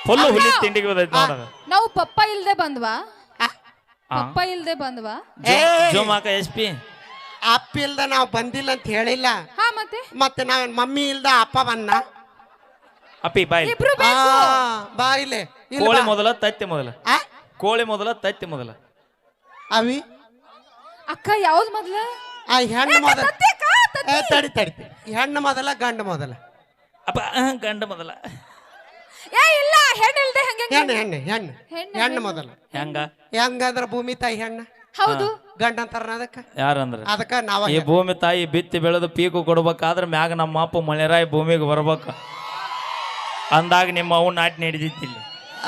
Full ಹುಲಿ ತಿಂಡಿಗೆ ಬಂದೈತಿ ನೋಡ ನಾವು ಪಪ್ಪ ಇಲ್ದೆ ಬಂದ್ವಾ ಪಪ್ಪ ಇಲ್ದೆ ಬಂದ್ವಾ ಜೂಮ್ ಹಾಕ SP ಅಪ್ಪ ಇಲ್ದ ನಾವು ಬಂದಿಲ್ಲ ಅಂತ ಹೇಳಿಲ್ಲ. ಹಾ ಮತ್ತೆ ನಾವ್ ಮಮ್ಮಿ ಇಲ್ದ ಅಪ್ಪ ಬಂದ. ಅಪ್ಪಿ ಬಾಯ್ ಇಬ್ರು ಬೇಕು. ಬಾ ಇಲ್ಲಿ ಕೋಳಿ ಮೊದಲ ತತ್ತಿ ಮೊದಲ ಕೋಳಿ ಮೊದಲ ತತ್ತಿ ಮೊದಲ ಅವಿ ಅಕ್ಕ ಯಾವ್ದು ಮೊದ್ಲ ಆ ಹೆಣ್ಣು ಮೊದಲ ತಡಿ ಹೆಣ್ಣು ಮೊದಲ ಗಂಡು ಮೊದಲ ಅಪ್ಪ ಗಂಡ ಮೊದಲ ಏ ಇಲ್ಲ ಹೆಣ್ಣು ಇಲ್ದೆ ಹಂಗೆ ಹೆಣ್ಣು ಮೊದಲ ಹೆಂಗಂದ್ರ ಭೂಮಿ ತಾಯಿ ಹೆಣ್ಣ ಹೌದು ಗಂಡ ಅಂತಾರ ಯಾರಂದ್ರ ಅದಕ್ಕ ನಾವ ಈ ಭೂಮಿ ತಾಯಿ ಬಿತ್ತಿ ಬೆಳೆದು ಪೀಕು ಕೊಡ್ಬೇಕಾದ್ರ ಮ್ಯಾಗ ನಮ್ಮ ಅಪ್ಪ ಮಳೆರಾಯಿ ಭೂಮಿಗೆ ಬರ್ಬೇಕು ಅಂದಾಗ ನಿಮ್ಮ ಅವು ನಾಟಿ ನಡೆದಿತ್ತಿಲ್ಲ.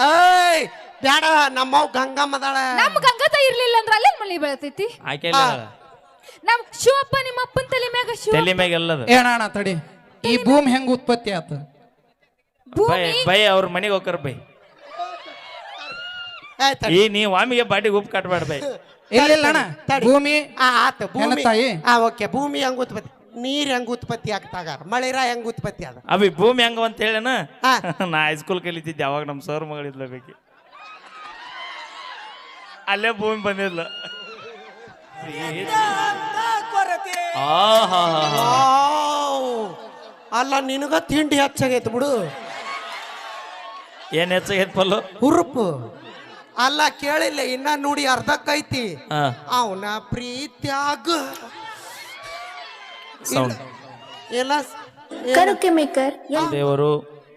ಏಯ್ ಬ್ಯಾಡ ನಮ್ಮವ್ ಗಂಗಮ್ಮದಾಳ. ನಮ್ ಗಂಗತ ಇರ್ಲಿಲ್ಲ ಅಂದ್ರ ಅಲ್ಲೇ ಮಳಿ ಬೆಳತೈತಿ. ಆಕೆ ನಮ್ ಶಿವಪ್ಪ ನಿಮ್ಮ ಅಪ್ಪನ ತಲೆ ಮ್ಯಾಗ ತಲೆ ಮ್ಯಾಗ ಎಲ್ಲದ ಏನಣ್ಣ ತಡಿ ಈ ಭೂಮಿ ಹೆಂಗ ಉತ್ಪತ್ತಿ ಆತ ಬೈ ಅವ್ರ ಮನೆಗೆ ಹೋಗ್ತಾರ ಬೈ ಈ ನೀ ವಾಮಿಗೆ ಬಾಟಿಗೆ ಉಪ್ಪು ಕಟ್ಬೇಡ ಬೈ ಇಲ್ಲ ಅಣ್ಣ ಭೂಮಿ ಆತ ಭೂಮಿ ತಾಯಿ ಓಕೆ ಭೂಮಿ ಹೆಂಗ ಉತ್ಪತ್ತಿ ನೀರ್ ಹೆಂಗ ಉತ್ಪತ್ತಿ ಆಗ್ತಾಗಾರ ಮಳೆರ ಹೆಂಗ ಉತ್ಪತ್ತಿ ಅದ ಅವಿ ಭೂಮಿ ಹೆಂಗ ಅಂತ ಹೇಳೇನ ನಾ ಹೈಸ್ಕೂಲ್ ಕಲಿತಿದ್ದೆ ಅವಾಗ ನಮ್ಮ ಸರ್ ಮಗಳಿದ್ಲ ಬೇಕಿ ಅಲ್ಲೇ ಭೂಮಿ ಬಂದಿದ್ಲ ಅಲ್ಲ ನಿನಗ ತಿಂಡಿ ಹೆಚ್ಚಾಗೈತಿ ಬಿಡು. ಏನ್ ಹೆಚ್ಚಾಗೈತ್ ಪಲ್ಲು ಹುರುಪು ಅಲ್ಲ ಕೇಳಿಲ್ಲ ಇನ್ನ ನೋಡಿ ಅರ್ಧಕ್ಕೈತಿ ಅವನ ಪ್ರೀತ್ಯಾಗ ಎಲ್ಲ ದೇವರು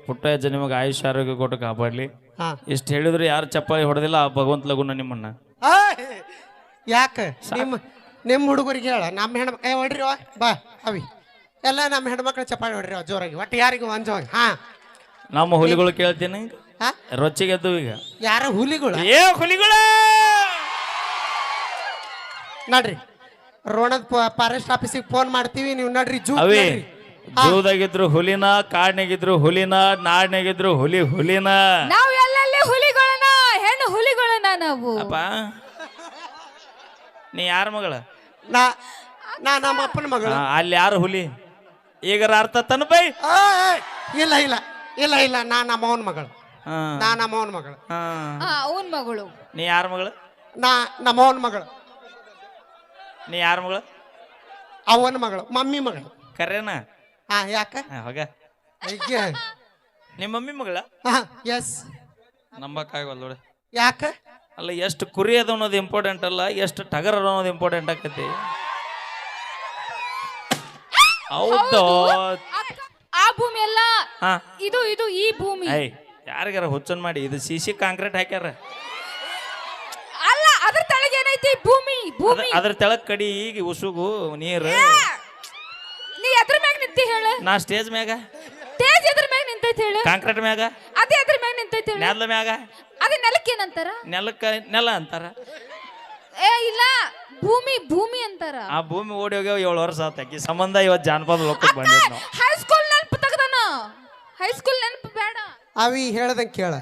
ಪುಟ್ಟ ನಿಮಗೆ ಆಯುಷ್ಯ ಆರೋಗ್ಯ ಕೊಟ್ಟು ಕಾಪಾಡ್ಲಿ. ಇಷ್ಟ ಹೇಳಿದ್ರು ಯಾರು ಚಪ್ಪಾಳಿ ಹೊಡೆದಿಲ್ಲ ಆ ಭಗವಂತ ಲಗುನ ನಿಮ್ಮನ್ನ. ಯಾಕ ನಿಮ್ಮ ಹುಡುಗರಿಗೆ ಹೇಳ ನಮ್ಮ ಹೆಣ್ಮಕ್ಳು ಹೊಡ್ರಿ ಬಾ ಅವಿ ಎಲ್ಲ ನಮ್ಮ ಹೆಣ್ಮಕ್ಳು ಚಪ್ಪಾಳಿ ಹೊಡ್ರಿ ಜೋರಾಗಿ ಒಟ್ಟು ಯಾರಿಗೂ ಅಂಜೋಗಿ. ನಮ್ಮ ಹುಲಿಗಳು ಕೇಳ್ತೀನಿ ರೊಚ್ಚಿಗೆ ಎದ್ದು ಈಗ ಯಾರ ಹುಲಿಗಳು ಹುಲಿಗಳ ನೋಡ್ರಿ ರೋಣದ್ ಫಾರೆಸ್ಟ್ ಆಫೀಸಿಗೆ ಫೋನ್ ಮಾಡ್ತೀವಿ ನೀವು ನೋಡ್ರಿ ಅವೇ ಜೂದಾಗಿದ್ರು ಹುಲಿನ ಕಾಡ್ನಾಗಿದ್ರು ಹುಲಿನ ನಾಡ್ನಾಗಿದ್ರು ಹುಲಿನ ನಾವು ಎಲ್ಲೆಲ್ಲಿ ಹುಲಿಗಳನ್ನ ಹೆಣ್ಣು ಹುಲಿಗಳನ್ನ ನಾವು. ಅಪ್ಪ ನೀ ಯಾರ ಮಗಳ? ನಾ ನಮ್ಮ ಅಪ್ಪನ ಮಗಳು. ಅಲ್ಲಿ ಯಾರು ಹುಲಿ ಈಗ ಅರ್ಥ ತನ ಬೈ ಇಲ್ಲ ಇಲ್ಲ ಇಲ್ಲ ಇಲ್ಲ ನಾ ನಮ್ಮ ಅವನ ಮಗಳು. ನಾ ನಮ್ಮ ಅವನ ಮಗಳು. ಅವನ್ ಮಗಳು. ನೀ ಯಾರ ಮಗಳು? ನಾ ನಮ್ಮ ಅವನ ಮಗಳು. ನೀ ಯಾರ ಮಗಳು? ಅವನ ಮಗಳು ಮಮ್ಮಿ ಮಗಳು. ಕರೇನಾ? ಯಾಕ ಹೋಗ ನಿಮ್ಮ ಮಮ್ಮಿ ಮಗಳ? ಎಸ್ ನಂಬಕ್ಕಾಗಲ್ಲ ನೋಡಿ. ಯಾಕ? ಅಲ್ಲ ಎಷ್ಟು ಕುರಿ ಅದ ಅನ್ನೋದು ಇಂಪಾರ್ಟೆಂಟ್ ಅಲ್ಲ ಎಷ್ಟು ಟಗರ್ ಅನ್ನೋದು ಇಂಪಾರ್ಟೆಂಟ್ ಆಕತಿ. ಹೌದು ಆ ಭೂಮಿ ಅಲ್ಲ ಇದು ಇದು ಈ ಭೂಮಿ. ಯಾರಿಗಾರ ಹುಚ್ಚನ್ ಮಾಡಿ ಇದು CC ಕಾಂಕ್ರೀಟ್ ಹಾಕ್ಯಾರ. ಅಲ್ಲ ಅದ್ರ ತೆಳಗೆ ಏನೈತಿ ಭೂಮಿ ಭೂಮಿ ಅದ್ರ ತೆಳಗ್ ಕಡಿ ಈಗ ಉಸುಗು ನೀರು. ನೀ ಎದ್ರ ಮ್ಯಾಗ ನಿಂತಿ ಹೇಳ? ನಾ ಸ್ಟೇಜ್ ಮ್ಯಾಗ. ಸ್ಟೇಜ್ ಎದ್ರ ಮ್ಯಾಗ ನಿಂತೈತಿ ಹೇಳ? ಕಾಂಕ್ರೀಟ್ ಮ್ಯಾಗ. ಅದೇ ಎದ್ರ ಮ್ಯಾಗ ನಿಂತೈತಿ ಹೇಳ? ನೆಲ ಮ್ಯಾಗ. ಅದೇ ನೆಲಕ್ಕೆ ಏನಂತಾರ? ನೆಲ ಅಂತಾರ. ಇಲ್ಲ ಭೂಮಿ ಭೂಮಿ ಅಂತಾರ. ಆ ಭೂಮಿ ಓಡಿ ಹೋಗ್ಯಾವ 7 ವರ್ಷ ಆತಾಕಿ ಸಂಬಂಧ ಇವತ್ತು ಜಾನಪದ ಲೋಕಕ್ಕೆ ಬಂದಿದ್ ನಾವು. ಹೈಸ್ಕೂಲ್ ನೆನಪು ತೆಗ್ದಾನ. ಹೈಸ್ಕೂಲ್ ನೆನಪು ಬೇಡ. ಅವಿ ಹೇಳ್ದಂಗೆ ಕೇಳ.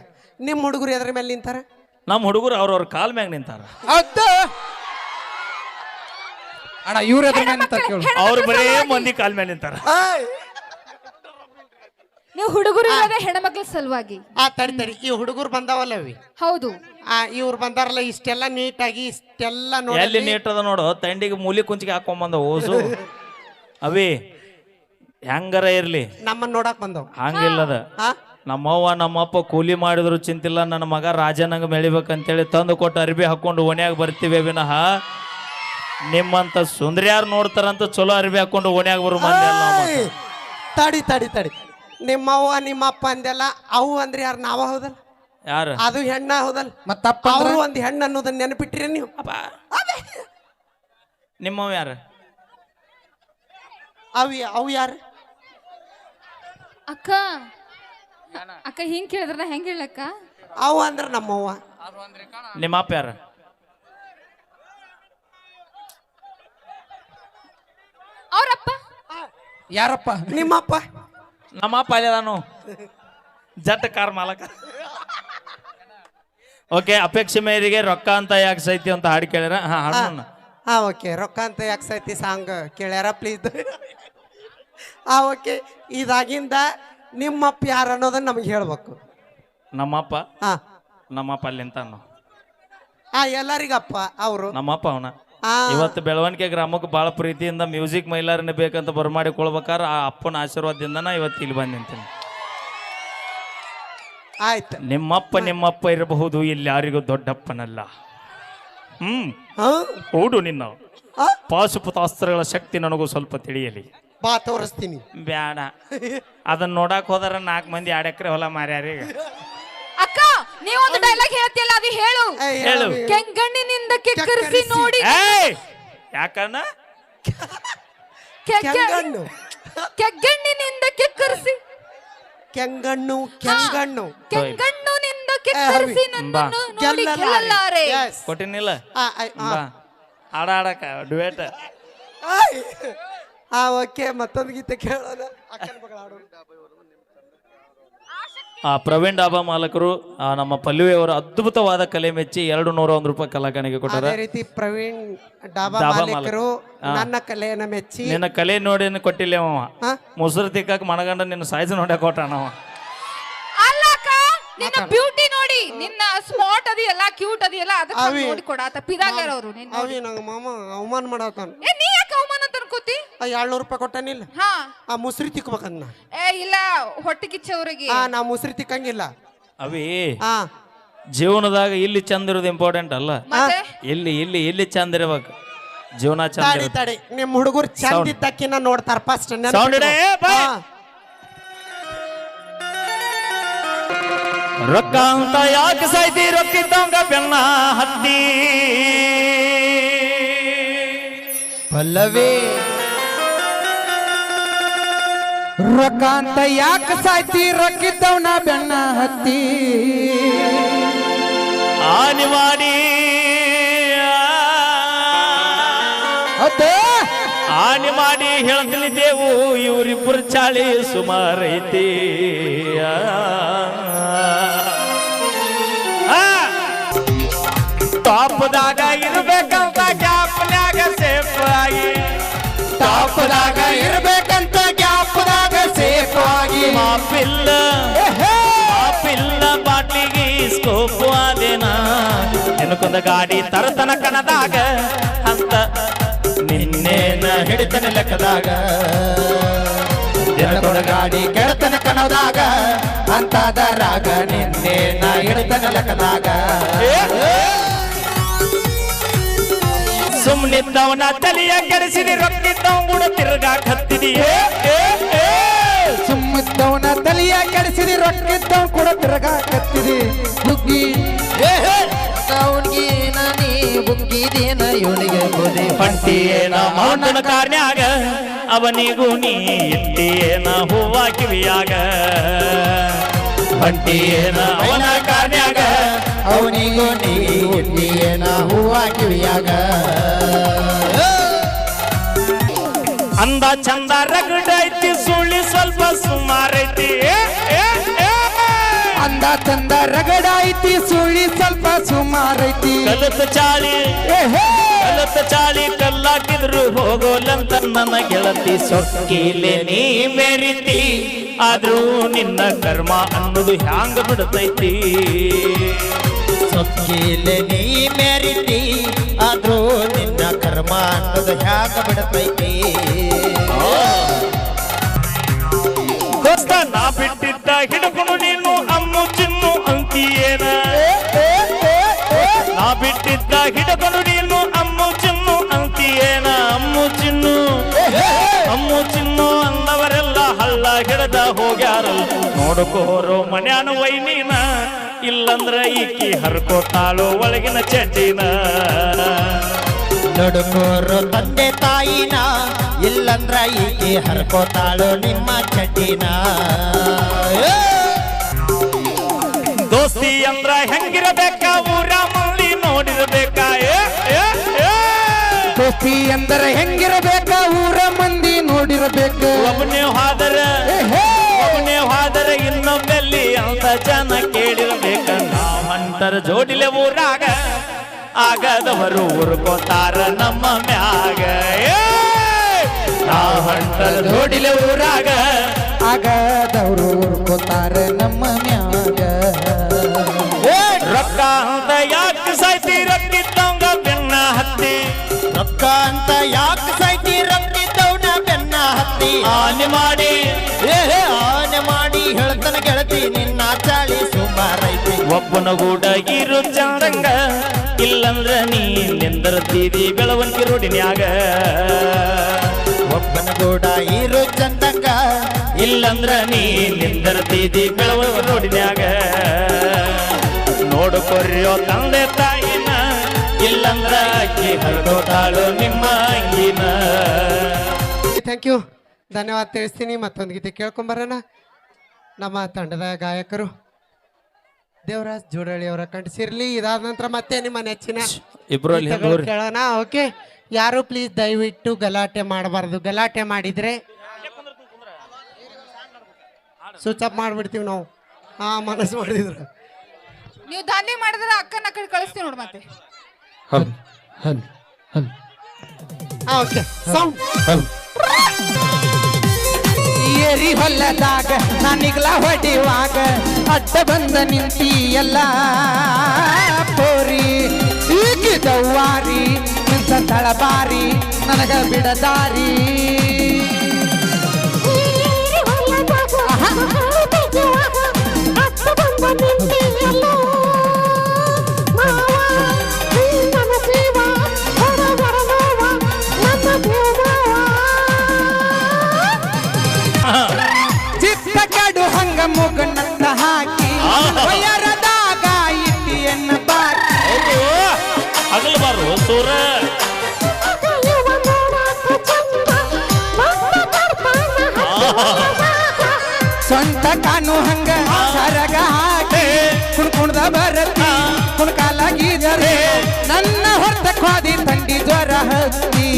ನಿಮ್ಮ ಹುಡುಗರು ಎದ್ರ ಮೇಲೆ ನಿಂತಾರ? ನಮ್ಮ ಹುಡುಗರು ಅವ್ರವ್ರ ಕಾಲ್ ಮ್ಯಾಗ ನಿಂತಾರ. ಅಣ್ಣ ಇವ್ರ ಎದ್ರ ಮ್ಯಾಗ ನಿಂತಾರ ಕೇಳು. ಅವ್ರು ಬರೇ ಮಂದಿ ಕಾಲ್ ಮ್ಯಾಗ ನಿಂತಾರ. ನೀವು ಹುಡುಗರು ಇರೋದೇ ಹೆಣ್ಮಕ್ಳ ಸಲುವಾಗಿ. ತಡಿ ಈ ಹುಡುಗರು ಬಂದಾವಲ್ಲ ಅವಿ. ಹೌದು ಇವ್ರು ಬಂದಾರಲ್ಲ ಇಷ್ಟೆಲ್ಲ ನೀಟಾಗಿ ಇಷ್ಟೆಲ್ಲ ನೋಡಿ ಎಲ್ಲಿ ನೀಟ್ ಅದ ನೋಡು ತಂಡಿಗೆ ಮೂಲಿ ಕುಂಚಿಗೆ ಹಾಕೊಂಡ್ ಓಸು ಅವಿ ಹೆಂಗಾರ ಇರ್ಲಿ ನಮ್ಮನ್ನ ನೋಡಕ್ ಬಂದವ್ ಹಂಗಿಲ್ಲದ. ನಮ್ಮವ್ವ ನಮ್ಮಪ್ಪ ಕೂಲಿ ಮಾಡಿದ್ರು ಚಿಂತಿಲ್ಲ ನನ್ನ ಮಗ ರಾಜನಂಗ ಬೆಳಿಬೇಕಂತೇಳಿ ತಂದು ಕೊಟ್ಟು ಅರ್ಬಿ ಹಾಕೊಂಡು ಓಣ್ಯಾಗ ಬರ್ತೀವಿ ವಿನಃ ನಿಮ್ಮಂತ ಸುಂದರಿಯಾರು ನೋಡ್ತಾರಂತ ಚಲೋ ಅರ್ಬಿ ಹಾಕೊಂಡು ಓಣ್ಯಾಗ ಬರೋ ಮಂದಿ ಅಲ್ಲ. ತಡಿ ನಿಮ್ಮವ್ವ ನಿಮ್ಮಪ್ಪ ಅಂದೆಲ್ಲ ಅವು ಅಂದ್ರೆ ಯಾರು ನಾವ ಹೌದಲ್ಲ? ಯಾರು? ಅದು ಹೆಣ್ಣ ಹೌದಲ್ಲ? ಮತ್ತಪ್ಪ ಅವರು ಒಂದು ಹೆಣ್ಣು ಅನ್ನೋದನ್ನ ನೆನಪಿಟ್ರಿ ನೀವು? ನಿಮ್ಮವ್ ಯಾರು? ಅವು ಯಾರು? ಅಕ್ಕ ಅಕ್ಕ ಹಿಂಗ್ ಕೇಳಿದ್ರ ಹೆಂಗ ಹೇಳಕ್ಕ? ಅವು ಅಂದ್ರ ನಮ್ಮವ್ವ. ನಿಮ್ಮ ಅಪ್ಪ ಯಾರು? ಅವ್ರಪ್ಪ ಯಾರಪ್ಪ? ನಿಮ್ಮಪ್ಪ. ನಮ್ಮಪ್ಪ ಅಲ್ಲೇದಾನು ಜಟ್ ಕಾರ್ ಮಾಲಕ. ಓಕೆ ಅಪೇಕ್ಷೆ ಮೇರೆಗೆ ರೊಕ್ಕ ಅಂತ ಯಾಕೆ ಸೈತಿ ಅಂತ ಹಾಡು ಕೇಳ್ಯಾರ. ಓಕೆ ರೊಕ್ಕ ಅಂತ ಯಾಕೆ ಸೈತಿ ಸಾಂಗ್ ಕೇಳ್ಯಾರ ಪ್ಲೀಸ್. ಓಕೆ ಇದಾಗಿಂದ ನಿಮ್ಮಪ್ಪ ಯಾರು ಅನ್ನೋದನ್ನ ನಮಗೆ ಹೇಳ್ಬೇಕು. ನಮ್ಮಪ್ಪ ಹಾ ನಮ್ಮಪ್ಪ ಅಲ್ಲಿಂತಾನು ಎಲ್ಲರಿಗಪ್ಪ ಅವರು ನಮ್ಮಪ್ಪ ಅವನ ಆ ಇವತ್ತು ಬೆಳವಣಿಗೆ ಗ್ರಾಮಕ್ಕೆ ಭಾಳ ಪ್ರೀತಿಯಿಂದ ಮ್ಯೂಸಿಕ್ ಮೈಲಾರನೇ ಬೇಕಂತ ಬರಮಾಡಿಕೊಳ್ಬೇಕಾದ್ರೆ ಆ ಅಪ್ಪನ ಆಶೀರ್ವಾದದಿಂದನ ಇವತ್ತು ಇಲ್ಲಿ ಬಂದು ನಿಂತೀನಿ. ಆಯ್ತು. ನಿಮ್ಮಪ್ಪ ಇರಬಹುದು, ಇಲ್ಲಿ ಯಾರಿಗೂ ದೊಡ್ಡಪ್ಪನಲ್ಲ. ಹಾ? ಹೌದು, ನಿನ್ನ ಆ? ಪಾಶುಪತಾಸ್ತ್ರಗಳ ಶಕ್ತಿ ನನಗೂ ಸ್ವಲ್ಪ ತಿಳಿಯಲಿ. ಬಾ ತೋರಿಸ್ತೀನಿ. ಬ್ಯಾಡ, ಅದನ್ನ ನೋಡಕ್ ಹೋದಾರ 4 ಮಂದಿ 2 ಎಕರೆ ಹೊಲ ಮಾರ್ಯಾರೀಗ. ಅಕ್ಕ ನೀವೊಂದು ಡೈಲಾಗ್ ಹೇಳ್ತಿಯಲ್ಲ ಅದು ಹೇಳು. ಹೇಳು. ಕೆಂಗಣ್ಣಿನಿಂದ ಕೆಕ್ಕರಿಸಿ ನೋಡಿ. ಏಯ್! ಯಾಕಣ್ಣ? ಕೆಂಗಣ್ಣು ಕೆಗ್ಗಣ್ಣಿನಿಂದ ಕೆಕ್ಕರಿಸಿ. ಕೆಂಗಣ್ಣು ಕೆಂಗಣ್ಣುನಿಂದ ಕೆಕ್ಕರಿಸಿ ನನ್ನನ್ನು ನೋಡಿ ಗೆಲ್ಲಲಾರೆ. ಕೊಟ್ಟಿನಿಲ್ಲ ಆ ಆಡಾಡಕ ಡುವೇಟ್. ಓಕೆ, ಮತ್ತೊಂದು ಗೀತೆ ಕೇಳೋಣ. ಅಕ್ಕನ ಮಗಳ ಹಾಡು. ಪ್ರವೀಣ್ ಡಾಬಾ ಮಾಲಕರು ನಮ್ಮ ಪಲ್ಲವಿಯವರ ಅದ್ಭುತವಾದ ಕಲೆ ಮೆಚ್ಚಿ 201 ರೂಪಾಯಿ ಕಲಾಕಾಣಿಗೆ ಕೊಟ್ಟಾರ. ಅದೇ ರೀತಿ ಪ್ರವೀಣ್ ಡಾಬಾ ಮಾಲೀಕರು ನನ್ನ ಕಲೆಯನ್ನ ಮೆಚ್ಚಿ ನಿನ್ನ ಕಲೆ ನೋಡಿ ಕೊಟ್ಟಿಲ್ಲ ಅವ. ಹಾ? ಮುಸುರು ತಿಕ್ಕಾಕ ಮನಗಂಡ ನಿನ್ನ ಸೈಜ್ ನೋಡ ಕೊಟ್ಟಾನವ. ಅಲ್ಲಕ್ಕ ನಿನ್ನ ಬ್ಯೂಟಿ ನೋಡಿ, ನಿನ್ನ ಸ್ಮಾರ್ಟ್ ಅದೆಯಲ್ಲ, ಕ್ಯೂಟ್ ಅದೆಯಲ್ಲ, ಅದಕ್ಕೆ ನೋಡಿ ಕೊಡಾತ ಪಿದಾಗರ ಅವರು. ಅವಿ ನಂಗ ಮಾಮ ಅವಮಾನ ಮಾಡತಾನ. ನೀ ಯಾಕೆ ಅವಮಾನ ಅಂತ ಅನ್ಕೋತಿ? 200 ರೂಪಾಯಿ ಕೊಟ್ಟಾನಿಲ್ಲ. ಹಾ, ಆ ಮುಸ್ರಿ ತಿಕ್ಬೇಕನ್ನ. ಇಲ್ಲ ಹೊಟ್ಟೆ ಕಿಚ್ಚವ್ರಿಗೆ. ನಾ ಮುಸ್ರಿ ತಿಕ್ಕಂಗಿಲ್ಲ. ಅವಿ ಆ ಜೀವನದಾಗ ಇಲ್ಲಿ ಚಂದ ಇರೋದು ಇಂಪಾರ್ಟೆಂಟ್ ಅಲ್ಲ, ಮತ್ತೆ ಇಲ್ಲಿ ಚಂದ ಇರ್ಬೇಕು. ಜೀವನ ಚಂದ ತಡಿ ನಿಮ್ ಹುಡುಗರು ಚಂದ ಇದ್ದಕ್ಕಿನ್ನ ನೋಡ್ತಾರ ಫಸ್ಟ್. ರೊಕ್ಕ ಅಂತ ಯಾಕೆ ಸಾಯ್ತಿ, ರೊಕ್ಕಿದ್ದಂಗ ಬೆನ್ನ ಹತ್ತಿ. ಪಲ್ಲವಿ ರೊಕ್ಕ ಅಂತ ಯಾಕೆ ಸಾಯ್ತಿ, ರೊಕ್ಕಿದ್ದವನ ಬೆನ್ನ ಹತ್ತಿ. ಆನಿ ಮಾಡಿ ಆನಿ ಮಾಡಿ ಹೇಳ್ತೀನಿ ದೇವು, ಇವರಿಬ್ಬರು ಚಾಳಿ ಸುಮಾರೈತಿ. ಟಾಪ್ದಾಗ ಇರ್ಬೇಕಂತ ಗ್ಯಾಪ್ನ್ಯಾಗ ಸೇಫ್ ಆಗಿ, ಟಾಪ್ದಾಗ ಇರ್ಬೇಕಂತ ಗ್ಯಾಪ್ದಾಗ ಸೇಫ್ ಆಗಿ. ಮಾಪಿಲ್ಲ ಬಾಟ್ಲಿಗೆ ಸ್ಕೋಪ್ ಆದೇನ, ನೆನಕೊಂದ ಗಾಡಿ ತರತನ ಕಣದಾಗ ಅಂತ ನಿನ್ನೇನ ಹಿಡಿತನ ಲೆಕ್ಕದಾಗ. ಜನಕೊಂಡ ಗಾಡಿ ಕೆಳತನ ಕಣದಾಗ ಅಂತದರಾಗ ನಿನ್ನೇನ ಹಿಡಿತನ ಲೆಕ್ಕದಾಗ. ಸುಮ್ಮನಿದ್ದವನ ತಲೆಯ ಕೆಡಿಸಿದಿ, ರೊಕ್ಕಿದ್ದವ ಕೂಡ ತಿರ್ಗಾಕ್ ಹತ್ತಿದೀಯೇ. ಸುಮ್ಮಿದ್ದವನ ತಲೆಯ ಕೆಡಿಸಿದಿ, ರೊಕ್ಕಿದ್ದವ್ ಕೂಡ ತಿರ್ಗಾಕತ್ತಿದಿ. ಬುಗ್ಗಿ ಬುಗ್ಗಿದೇನ ಇವನಿಗೆ ಗೋದೆ ಪಂಟಿಯೇನ ಮೌಂಟನ ಕಾರ್ನ್ಯಾಗ, ಅವನಿಗೂ ನೀ ಇಟ್ಟಿಯೇನ ಹೂವ ಕಿವಿಯಾಗ. ಪಂಟಿಯೇನ ಅವನ ಕಾರ್ನ್ಯಾಗ, ಅವನಿಗೂ ನೀ ಇಟ್ಟಿಯೇನ ಹೂವ ಕಿವಿಯಾಗ. ಅಂದ ಚಂದ ರಗಡೈತಿ, ಸುಳ್ಳಿ ಸ್ವಲ್ಪ ಸುಮಾರೈತಿ. ಅಂದ ಚಂದ ರಗಡೈತಿ, ಸುಳ್ಳಿ ಸ್ವಲ್ಪ ಸುಮಾರೈತಿ. ಕಲತ ಚಾಳಿ ಕಲ್ಲಾಕಿದ್ರು ಹೋಗೋಲಂತ ನನ್ನ ಗೆಳತಿ. ಸೊಕ್ಕಿಲೆ ನೀ ಮೆರಿತಿ, ಆದ್ರೂ ನಿನ್ನ ಕರ್ಮ ಅನ್ನೋದು ಹ್ಯಾಂಗ ಬಿಡ್ತೈತಿ. ಸೊಕ್ಕಿಲೆ ನೀ ಮೆರಿತಿ, ಆದ್ರೂ ನಿನ್ನ ಕರ್ಮ ಅನ್ನೋದು ಹ್ಯಾಂಗ ಬಿಡ್ತೈತಿ. ದೋಸ್ತ ನಾ ಬಿಟ್ಟಿದ್ದ ಹಿಡ್ಕೊಂಡು ನೀನು ಅಮ್ಮು ಚಿನ್ನು ಅಂತೀಯೇನ. ನಾ ಬಿಟ್ಟಿದ್ದ ಹಿಡ್ಕೊಂಡು ನೀನು ಅಮ್ಮು ಚಿನ್ನು ಅಂತೀಯೇನ. ಅಮ್ಮು ಚಿನ್ನು ಅಂದವರೆಲ್ಲ ಹಳ್ಳ ಹಿಡ್ದ ಹೋಗ್ಯಾರಲ್ಲ. ನೋಡ್ಕೋರೋ ಮನ್ಯಾನ ವೈನಿನ, ಇಲ್ಲಂದ್ರ ಈಕಿ ಹರ್ಕೋತಾಳು ಒಳಗಿನ ಚಡ್ಡಿನ. ನಡುಕೋರು ತಂದೆ ತಾಯಿನ, ಇಲ್ಲಂದ್ರ ಈಕೆ ಹರ್ಕೋತಾಳು ನಿಮ್ಮ ಚಡ್ಡಿನ. ದೋಸ್ತಿ ಅಂದ್ರ ಹೆಂಗಿರಬೇಕ, ಊರ ಮಂದಿ ನೋಡಿರ್ಬೇಕ. ದೋಸ್ತಿ ಅಂದ್ರ ಹೆಂಗಿರಬೇಕ, ಊರ ಮಂದಿ ನೋಡಿರಬೇಕ. ಒಬ್ಬನೇ ಹೋದರೆ ಇನ್ನೊಬ್ಬೆಲ್ಲಿ ಅಂತ ಜನ ಕೇಳಿರ್ಬೇಕ. ನಾವ್ ಹೊಂಟರ ಜೋಡಿಲೆ ಊರಾಗ, ಆಗದವರು ಉರ್ಕೋತಾರ ನಮ್ಮ ಮ್ಯಾಗ. ನಾವ್ ಹೊಂಟರ ಜೋಡಿಲೆ ಊರಾಗ, ಆಗದವರು ಉರ್ಕೋತಾರ ನಮ್ಮ ಮ್ಯಾಗ. ಆನೆ ಮಾಡಿ ಆನೆ ಮಾಡಿ ಹೇಳ್ತಾನ ಗೆಳತಿ ನಿನ್ನ ಚಾಳಿ ಸುಮಾರೈತಿ ಒಬ್ಬನ ಗೂಡ ಇರು ಚಂದಂಗ ಇಲ್ಲಂದ್ರ ನೀ ನಿಂದರ್ತೀದಿ ಬೆಳವಣಿಗೆ ರೋಡಿನ್ಯಾಗ ಒಬ್ಬನ ಗೂಡ ಇರು ಚಂದಂಗ ಇಲ್ಲಂದ್ರ ನೀ ನಿಂದರ್ತೀದಿ ಬೆಳವಣಿಗೆ ರೋಡಿನ್ಯಾಗ ನೋಡ್ಕೊರ್ಯೋ ತಂದೆ ತಾಯಿನ ಇಲ್ಲಂದ್ರ ಅಕ್ಕಿ ಹರಡೋತಾಳು ನಿಮ್ಮ ಅಂಗಿನ. ಥ್ಯಾಂಕ್ ಯು, ಧನ್ಯವಾದ ತಿಳಿಸ್ತೀನಿ. ಮತ್ತೊಂದು ಗೀತೆ ಕೇಳ್ಕೊಂಬರೋಣ. ನಮ್ಮ ತಂಡದ ಗಾಯಕರು ದೇವರಾಜ್ ಜೋಡಳ್ಳಿ ಅವರ ಕಂಠಸಿರ್ಲಿ. ಇದಾದ ನಂತರ ಮತ್ತೆ ನಿಮ್ಮ ನೆಚ್ಚಿನ ಇಬ್ರು ಅಲ್ಲಿ ಗೀತೆಗಳು ಕೇಳೋಣ. ಓಕೆ, ಯಾರು ಪ್ಲೀಸ್ ದಯವಿಟ್ಟು ಗಲಾಟೆ ಮಾಡಬಾರ್ದು. ಗಲಾಟೆ ಮಾಡಿದ್ರೆ ಸ್ವಿಚ್ ಆಫ್ ಮಾಡ್ಬಿಡ್ತೀವಿ ನಾವು. ಮನಸ್ಸು ಮಾಡಿದ್ರು ನೀವು ದಾಂಧೆ ಮಾಡಿದ್ರೆ ಅಕ್ಕನ ಕಡೆ ಕಳಿಸ್ತೀವಿ ನೋಡ್ ಮತ್ತೆ. ಓಕೆ, ಸೌಂಡ್ ಏರಿ ಹೊಲದಾಗ ನಾನಿಗ್ಲ ಹೊಡಿವಾಗ ಅಡ್ಡ ಬಂದ ನಿಂತಿ ಎಲ್ಲ ಪೋರಿ ಈಗಿದವ್ವಾರಿ ನಿಂತ ತಳಬಾರಿ ನನಗ ಬಿಡದಾರಿ ಚಿತ್ತ ಕಡು ಹಂಗ ಮುಗನಂತ ಹಾಕಿ ವಯರದಾಗ ಇಟ್ಟಿಯನ್ನು ಬಾಕಿ ಅಗಲ್ಬಾರು ಸೂರ ಸ್ವಂತ ಕಾನು ಹಂಗ ಸರಗ ಹಾಕಿ ಕುಣ್ಕುಣ್ದ ಬರತಿ ಕುಣ್ಕಾಲಾಗಿದರೆ ನನ್ನ ಹೊರತ ಕ್ವಾದಿ ತಂಡಿ ಜ್ವರ ಹತ್ತಿ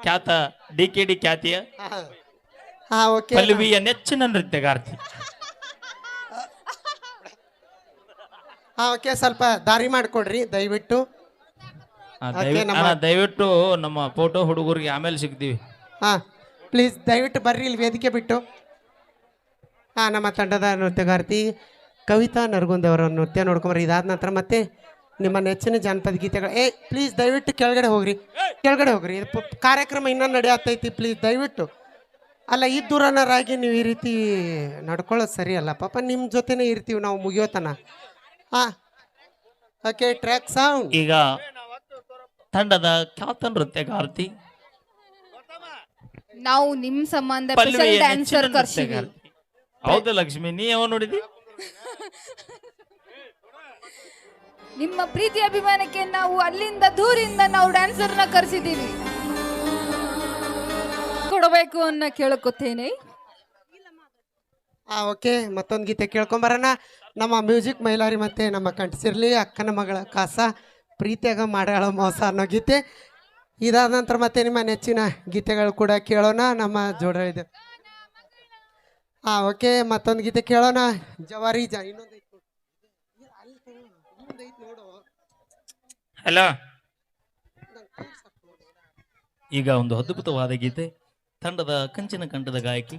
ಖ್ಯಾತ ಡಿ ಖ್ಯಾತಿಯ ಓಕೆ. ಪಲ್ವಿಯ ನೆಚ್ಚಿನ ನೃತ್ಯಗಾರ್ತಿ. ಓಕೆ, ಸ್ವಲ್ಪ ದಾರಿ ಮಾಡಿಕೊಡ್ರಿ ದಯವಿಟ್ಟು. ದಯವಿಟ್ಟು ನಮ್ಮ ಫೋಟೋ ಹುಡುಗರಿಗೆ ಆಮೇಲೆ ಸಿಗ್ತೀವಿ. ಪ್ಲೀಸ್ ದಯವಿಟ್ಟು ಬರ್ರಿ ಇಲ್ಲಿ ವೇದಿಕೆ ಬಿಟ್ಟು. ನಮ್ಮ ತಂಡದ ನೃತ್ಯಗಾರ್ತಿ ಕವಿತಾ ನರಗುಂದ್ ಅವರ ನೃತ್ಯ ನೋಡ್ಕೊಂಬರ್ರಿ. ಇದಾದ ನಂತರ ಮತ್ತೆ ನಿಮ್ಮ ನೆಚ್ಚಿನ ಜಾನಪದ ಗೀತೆಗಳು. ಪ್ಲೀಸ್ ದಯವಿಟ್ಟು ಕೆಳಗಡೆ ಹೋಗ್ರಿ, ಕೆಳಗಡೆ ಹೋಗ್ರಿ. ಕಾರ್ಯಕ್ರಮ ಇನ್ನೂ ನಡೆಯತ್ತೈತಿ. ಪ್ಲೀಸ್ ದಯವಿಟ್ಟು. ಅಲ್ಲ, ಈ ದೂರನರಾಗಿ ನೀವು ಈ ರೀತಿ ನಡ್ಕೊಳ್ಳೋದು ಸರಿ ಅಲ್ಲ. ಪಾಪ ನಿಮ್ಮ ಜೊತೆನೇ ಇರ್ತೀವಿ ನಾವು ಮುಗಿಯೋತನ. Okay, track sound. ಈಗ ತಂಡದ ಖ್ಯಾತ ನೃತ್ಯಗಾರ್ತಿ ನಾವು ನಿಮ್ ಸಂಬಂಧ ಪಲ್ವಿಯ ಸ್ಪೆಷಲ್ ನೆಚ್ಚಿನ ಡ್ಯಾನ್ಸರ್ ಕರ್ಸಿವಿ. ನೃತ್ಯಗಾರ್ತಿ. ಹೌದು ಲಕ್ಷ್ಮಿ, ನೀ ಯಾವ ನೋಡಿದಿ? ನಿಮ್ಮ ಪ್ರೀತಿ ಅಭಿಮಾನಕ್ಕೆ ನಾವು ಅಲ್ಲಿಂದ ದೂರಿಂದ ನಾವು ಡ್ಯಾನ್ಸರ್ನ ಕರೆಸಿದ್ದೀವಿ, ಕೊಡಬೇಕು ಅನ್ನ ಕೇಳ್ಕೊತೇನೆ. ಓಕೆ, ಮತ್ತೊಂದು ಗೀತೆ ಕೇಳ್ಕೊಂಬರೋಣ. ನಮ್ಮ ಮ್ಯೂಸಿಕ್ ಮೈಲಾರಿ ಮತ್ತೆ ನಮ್ಮ ಕಂಠಸಿರ್ಲಿ ಅಕ್ಕನ ಮಗಳ ಕಾಸ ಪ್ರೀತಿಯಾಗ ಮಾಡ್ಯಾಳ ಮೋಸ ಅನ್ನೋ ಗೀತೆ. ಇದಾದ ನಂತರ ಮತ್ತೆ ನಿಮ್ಮ ನೆಚ್ಚಿನ ಗೀತೆಗಳು ಕೂಡ ಕೇಳೋಣ. ನಮ್ಮ ಜೋಡಳಿದೆ. ಓಕೆ, ಮತ್ತೊಂದು ಗೀತೆ ಕೇಳೋಣ. ಜವಾರಿ ಇನ್ನೊಂದು ಹಲೋ. ಈಗ ಒಂದು ಅದ್ಭುತವಾದ ಗೀತೆ. ತಂಡದ ಕಂಚಿನ ಕಂಠದ ಗಾಯಕಿ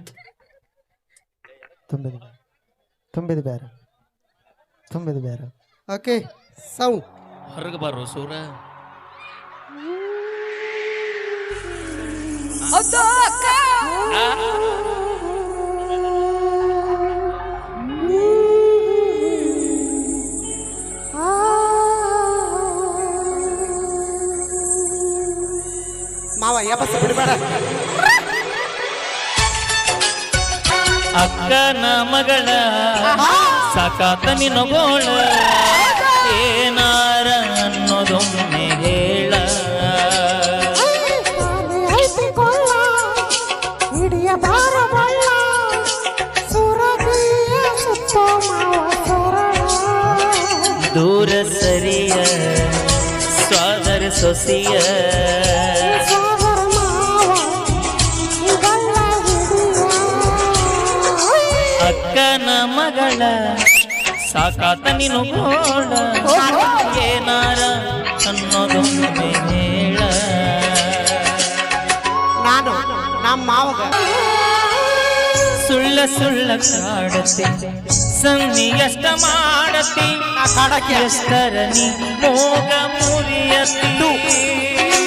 ತುಂಬಿದ ಬೇರೆ. Okay, sound. ಹೊರಗೆ ಬಾರೋ ಸೂರ. ಹೌದು ಅಕ್ಕ. ಮಾವ ಯಾಬಸ್ ಬಿಡಬೇಡ. ಅಕ್ಕನ ಮಗಳ ಸಾಕಾತ ನಿನಗೋಳ ಏನಾರ ಅನ್ನೋದೊಮ್ಮೆ ಹೇಳ. ದೂರ ಸರಿಯ ಸ್ವಾದರ ಸೊಸಿಯ ಅಕ್ಕನ ಮಗಳ ಸಾಕಾತ ನೀನು ಗೋಳ ಏನಾರ ಅನ್ನೋದೊಮ್ಮೆ ಹೇಳ. ನಮ್ಮ ಮಾವಗ ಸುಳ್ಳ ಸುಳ್ಳ ಕಾಡತಿ ಸಂಧಿಯಷ್ಟ ಮಾಡತಿ ನಾ ಕಾಡಕ್ಕೆ ಎಷ್ಟರನಿ ಮೋಗ ಮುರಿಯತಿ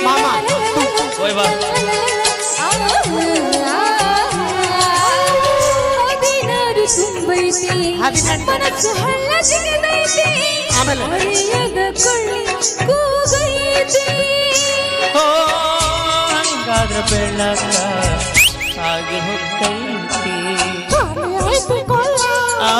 ಮಾಮ ಓಯ್ ಬಾ ಆಮೇಲೆ ಓ ಹಂಗಾದ್ರ ಬೆಳಕ ಹಾಗೆ ಹೊಕ್ಕೈತಿ ಆ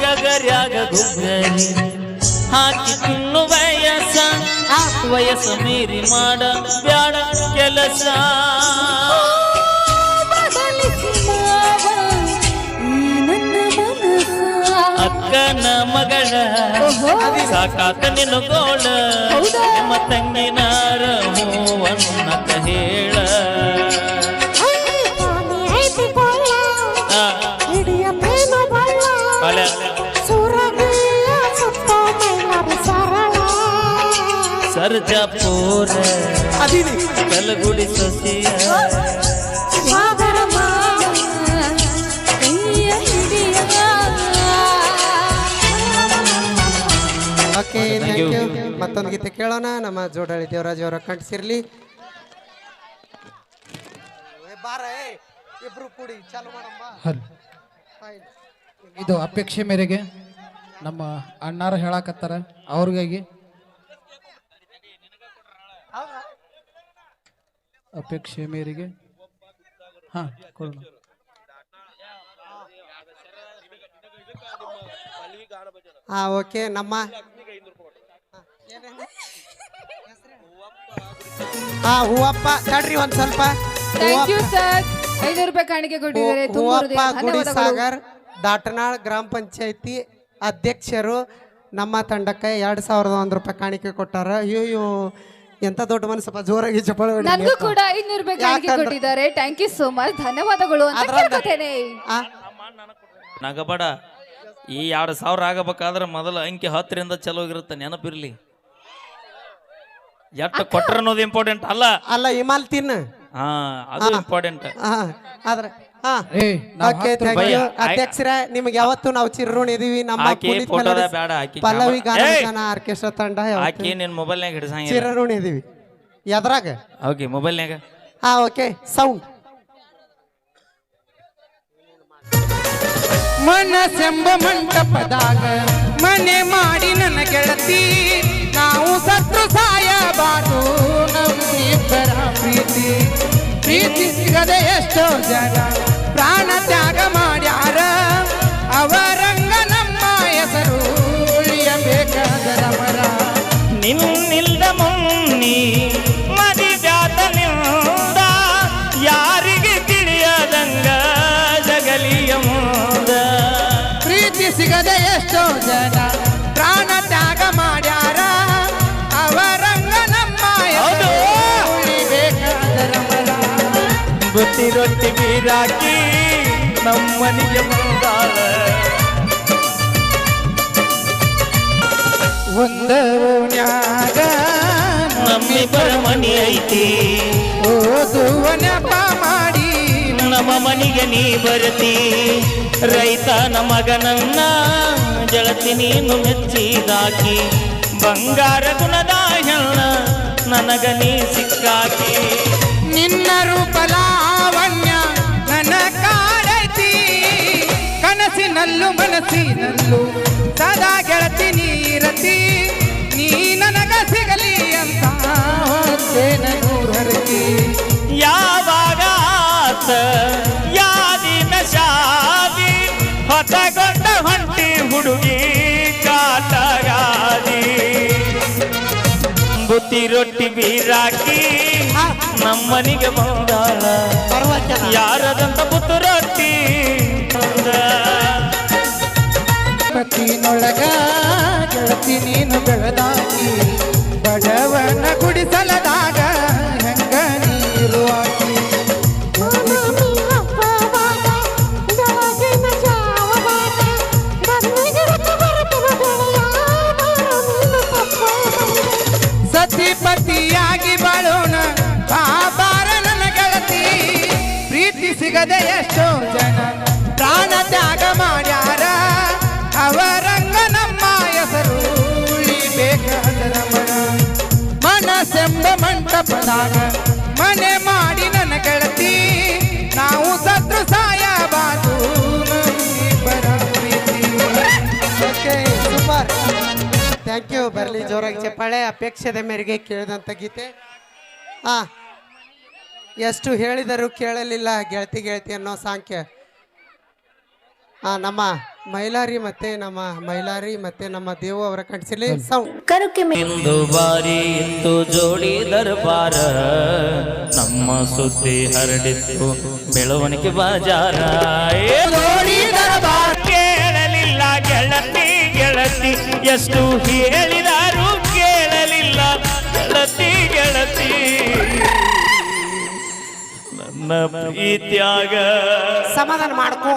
ಗಗರ್ಯಾಗ ಗುಗ್ಗರಿ ಹಾಕಿ ತಿನ್ನು ವಯಸ್ಸ ಮೀರಿ ಮಾಡ ಬ್ಯಾಡ ಕೆಲಸ ಅಕ್ಕನ ಮಗಳ ಸಾಕಾತ ನಿನ್ನ ಗೋಳ ನಿಮ್ಮ ತಂಗಿನಾರ ಹೂವನ್ನತ ಹೇಳ ಸರ್ಜಾಪುರ ಕಲಗುಡಿ ಸೊಸಿಯ ಓಕೆ ಥ್ಯಾಂಕ್ ಯು ಮತ್ತೊಂದು ಗೀತೆ ಕೇಳೋಣ ನಮ್ಮ ಜೋಡಳಿ ದೇವರಾಜ್ ಅವರ ಕಂಠಸಿರ್ಲಿ ಇಬ್ರು ಕೂಡಿ ಚಾಲು ಮಾಡಮ್ಮ ಇದು ಅಪೇಕ್ಷೆ ಮೇರೆಗೆ ನಮ್ಮ ಅಣ್ಣಾರ ಹೇಳಕತ್ತಾರ ಅವ್ರಿಗಾಗಿ ಅಪೇಕ್ಷೆ ಮೇರೆಗೆ ಹಾ ಕೊಡೋಣ ಹಾ ಓಕೆ ನಮ್ಮ ಹಾ ಹೂವಪ್ಪ ತಡ್ರಿ ಒಂದ್ ಸ್ವಲ್ಪ ಥ್ಯಾಂಕ್ ಯು ಸರ್ 500 ರೂಪಾಯಿ ಕಾಣಿಕೆ ಕೊಟ್ಟಿದ್ದಾರೆ ತುಂಬಾ ಹೂವಪ್ಪ ಗುಡಿ ಧನ್ಯವಾದಗಳು ಸಾಗರ್ ದಾಟನಾಳ್ ಗ್ರಾಮ ಪಂಚಾಯತಿ ಅಧ್ಯಕ್ಷರು ನಮ್ಮ ತಂಡಕ್ಕೆ 2001 ರೂಪಾಯಿ ಕಾಣಿಕೆ ಕೊಟ್ಟಾರ ಅಯ್ಯೋ ಎಂತ ದೊಡ್ಡ ಮನಸ್ಸಪ್ಪ ಜೋರಾಗಿ ಚಪ್ಪಾಳೆ ಹೊಡಿ. ನನಗೂ ಕೂಡ 500 ರೂಪಾಯಿ ಕಾಣಿಕೆ ಯಾಕಂದ್ರೆ- ಕೊಟ್ಟಿದ್ದಾರೆ ಥ್ಯಾಂಕ್ ಯು ಸೋ ಮಚ್ ಧನ್ಯವಾದಗಳು ಅಂತ ಕೇಳ್ಕೊತೇನೆ ಆ, ನಗಬೇಡ ಈ 2000 ಆಗಬೇಕಾದ್ರೆ ಮೊದಲು ಅಂಕಿ 10ರಿಂದ ಚಲೋ ಇರುತ್ತೆ ನೆನಪಿರ್ಲಿ ಎಷ್ಟು ಕೊಟ್ರ ಅನ್ನೋದು ಇಂಪಾರ್ಟೆಂಟ್ ಅಲ್ಲ ಅಲ್ಲ ಹಿಮಾಲ್ ತಿನ್ನು ಹಾ ಅದು ಇಂಪಾರ್ಟೆಂಟ್ ಹಾ ಆದ್ರೆ ಹಾ ಏ ನಾವ್ ಓಕೆ ಥ್ಯಾಂಕ್ ಯು ಅಧ್ಯಕ್ಷರ ನಿಮ್ಗೆ ಯಾವತ್ತು ನಾವು ಚಿರಋಣಿ ಇದೀವಿ ನಮ್ಮ ಆಕಿ ಪುನೀತ್ ಫೋಟೋದ ಮೆಲೋಡಿಸ್ ಬೇಡ ಆಕಿ ಪಲ್ಲವಿ ಏಯ್! ಗಾನ ಆರ್ಕೆಸ್ಟ್ರಾ ತಂಡ ಯಾವತ್ತು ಆಕಿ ನಿನ್ ಮೊಬೈಲ್ನಾಗ ಹಿಡಿಸಂಗಿಲ್ಲ ಚಿರಋಣಿ ಇದೀವಿ ಎದ್ರಾಗ ಓಕೆ ಮೊಬೈಲ್ನಾಗ ಹಾ ಓಕೆ ಸೌಂಡ್ ಮನಸೆಂಬ ಮಂಟಪದಾಗ ಮನೆ ಮಾಡಿ ನನ್ನ ಗೆಳತಿ ನಾವು ಸತ್ರು ಸಾಯಬಾರದು ನಮ್ಮಿಬ್ಬರ ಪ್ರೀತಿ ಪ್ರೀತಿ ಸಿಗದೆ ಎಷ್ಟೋ ಜನ ಪ್ರಾಣ ತ್ಯಾಗ ಮಾಡ್ಯಾರ ಅವರಂಗ ನಮ್ಮ ಹೆಸರು ಉಳಿಯಬೇಕಾದರ ಮರ ನಿನ್ನಿಲ್ದ ಮುನ್ನಿ ಮದಿವ್ಯಾತ ನಿಂದ ಯಾರಿಗೆ ತಿಳಿಯದಂಗ ಜಗಲಿಯ ಮುಂದ ಪ್ರೀತಿ ಸಿಗದೆ ಎಷ್ಟೋ ಜನ ಪ್ರಾಣ ತ್ಯಾಗ ಮಾಡ್ಯಾರ ಅವರಂಗ ನಮ್ಮ ಹೌದು. ಉಳಿಬೇಕಾದರ ಮರ ಬುತ್ತಿ ರೊಟ್ಟಿ ಬೀರಾಕಿ ನಮ್ಮನಿಗೆ ಬಂದಾಳ ಒಂದ ಓಣ್ಯಾಗ ನಮ್ಮಿಬ್ಬರ ಮನಿ ಐತಿ ಓದುವ ನೆಪ ಮಾಡಿ ನಮ್ಮ ಮನಿಗೆ ನೀ ಬರ್ತಿ ರೈತನ ಮಗನನ್ನ ಜಳತಿ ನೀನು ಮೆಚ್ಚಿದಾಕಿ ಬಂಗಾರ ಗುಣದ ಹೆಣ್ಣ ನನಗ ನೀ ಸಿಕ್ಕಾಕಿ ನಿನ್ನ ರೂಪ ಲಾವಣ್ಯ ನನ್ನ ಕಾಡೈತಿ ಕನಸಿನಲ್ಲೂ ಮನಸ್ಸಿನಲ್ಲೂ ಸದಾ ಗೆಳತಿ ನೀರತಿ ನೀ ನನಗ ಸಿಗಲಿ ಅಂತ ನೂರು ಹರತಿ ಯಾವಾಗ ಆತ ಯಾದಿನ ಶಾದಿ ಹೊಸಗೊಂಡ ಹೊಂಟಿ ಹುಡುಗಿ ಕಾಟಗಾದಿ ಬುತ್ತಿ ರೊಟ್ಟಿ ಬೀರಾಕಿ ನಮ್ಮನಿಗೆ ಬಂದಾಳ ಯಾರದಂತ ಬುತ್ತು ರೊಟ್ಟಿ ಪತಿನೊಳಗ ಗೆಳತಿ ನೀನು ಬೆಳೆದಾಕಿ ಬಡವನ ಗುಡಿಸಲದಾಗ ಹೆಂಗ ನೀರುವಾಕಿ ಸತಿಪತಿಯಾಗಿ ಬಾಳೋಣ ಬಾಬಾರ ನನ್ನ ಗೆಳತಿ ಪ್ರೀತಿ ಸಿಗದೆ ಎಷ್ಟೋ ಜನ ಪ್ರಾಣ ತ್ಯಾಗ ಮಾಡ್ಯಾರ ಅವರಂಗ ನಮ್ಮ ಹೆಸರು ಉಳಿಬೇಕಾದರ ಮನಸ್ಸೆಂಬ ಮಂಟಪದಾಗ ಮನೆ ಮಾಡಿ ನನ್ನ ಗೆಳತಿ ನಾವು ಸತ್ರು ಸಾಯಬಾದು ನಮ್ಮಿಬ್ಬರ ಪ್ರೀತಿ. Okay super thank you. ಬರಲಿ ಜೋರಾಗಿ ಚಪ್ಪಾಳೆ. ಅಪೇಕ್ಷೆದ ಮೇರೆಗೆ ಕೇಳಿದಂಥ ಗೀತೆ. ಎಷ್ಟು ಹೇಳಿದರೂ ಕೇಳಲಿಲ್ಲ ಗೆಳತಿ ಗೆಳತಿ ಅನ್ನೋ ಸಾಂಖ್ಯ. ನಮ್ಮ ಮೈಲಾರಿ ಮತ್ತೆ ನಮ್ಮ ದೇವು ಅವರ ಕಂಡಿಸಲಿ ಸೌಂಡ್. ಇಂದು ಬಾರಿ ಇಂದು ಜೋಡಿ ದರ್ಬಾರ ನಮ್ಮ ಸುದ್ದಿ ಹರಡಿತ್ತು ಬೆಳವಣಿಗೆ ಬಾಜಾರ. ಜೋಡಿ ದರ್ಬಾರ ಕೇಳಲಿಲ್ಲ ಗೆಳತಿ ಗೆಳತಿ ಎಷ್ಟು ಹೇಳಿದಾರು ಕೇಳಲಿಲ್ಲ ಗೆಳತಿ ಗೆಳತಿ ನನ್ನ ಪ್ರೀತ್ಯಾಗ ಸಮಾಧಾನ ಮಾಡ್ಕೋ.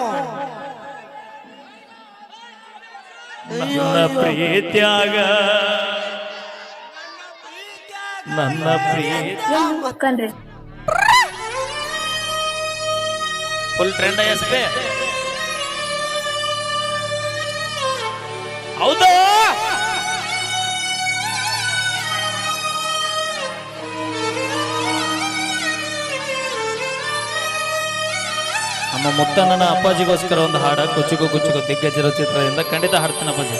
ನನ್ನ ಪ್ರೀತ್ಯಾಗ ನನ್ನ ಪ್ರೀತಿ ಫುಲ್ ಟ್ರೆಂಡ್ ಎಸ್ ಪಿ ಹೌದು. ನಮ್ಮ ಮುತ್ತಣ್ಣನ ಅಪ್ಪಾಜಿಗೋಸ್ಕರ ಒಂದು ಹಾಡ ಕುಚ್ಚುಗು ಕುಚ್ಚುಗು ದಿಗ್ಗಜರ ಚಿತ್ರದಿಂದ ಖಂಡಿತ ಹಾಡ್ತೀನಿ ಅಪ್ಪಾಜಿ.